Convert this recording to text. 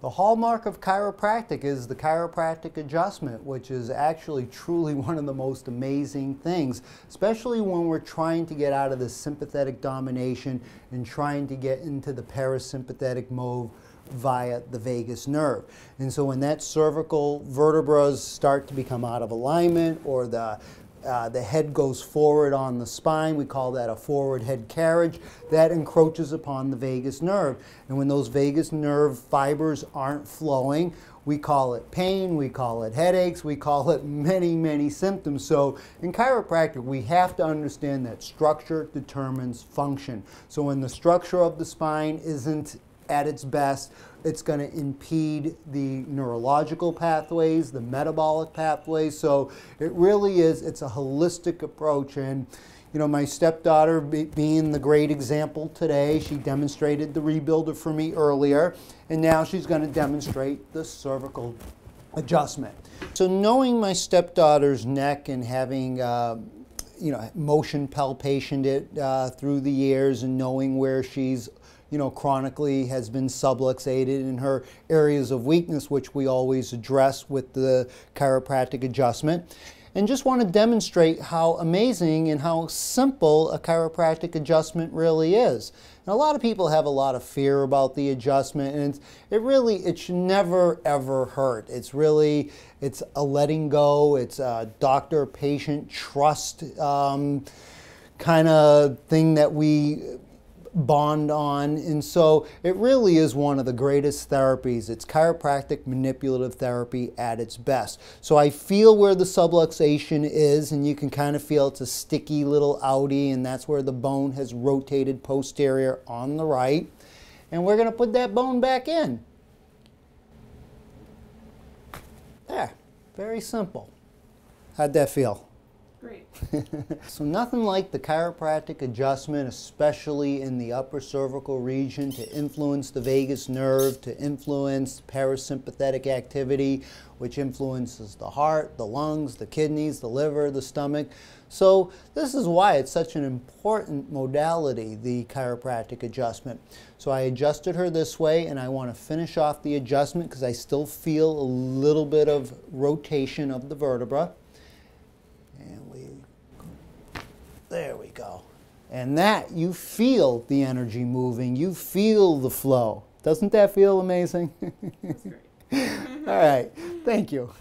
The hallmark of chiropractic is the chiropractic adjustment, which is actually truly one of the most amazing things, especially when we're trying to get out of the sympathetic domination and trying to get into the parasympathetic mode via the vagus nerve. And so when that cervical vertebrae start to become out of alignment, or the head goes forward on the spine, we call that a forward head carriage, that encroaches upon the vagus nerve. And when those vagus nerve fibers aren't flowing, we call it pain, we call it headaches, we call it many, many symptoms. So in chiropractic, we have to understand that structure determines function. So when the structure of the spine isn't at its best, it's going to impede the neurological pathways, the metabolic pathways. So it really is, it's a holistic approach. And you know, my stepdaughter being the great example today, she demonstrated the rebuilder for me earlier, and now she's going to demonstrate the cervical adjustment. So knowing my stepdaughter's neck and having you know, motion palpation it through the years, and knowing where she's chronically has been subluxated in her areas of weakness, which we always address with the chiropractic adjustment. And just want to demonstrate how amazing and how simple a chiropractic adjustment really is. And a lot of people have a lot of fear about the adjustment, and it should never ever hurt. It's a letting go, it's a doctor-patient trust kind of thing that we bond on, and so it really is one of the greatest therapies. It's chiropractic manipulative therapy at its best. So I feel where the subluxation is, and you can kind of feel it's a sticky little outie, and that's where the bone has rotated posterior on the right. And we're going to put that bone back in. There, very simple. How'd that feel? Great. So nothing like the chiropractic adjustment, especially in the upper cervical region, to influence the vagus nerve, to influence parasympathetic activity, which influences the heart, the lungs, the kidneys, the liver, the stomach. So this is why it's such an important modality, the chiropractic adjustment. So I adjusted her this way, and I want to finish off the adjustment because I still feel a little bit of rotation of the vertebra. There we go. And that, you feel the energy moving, you feel the flow. Doesn't that feel amazing? That's great. All right, thank you.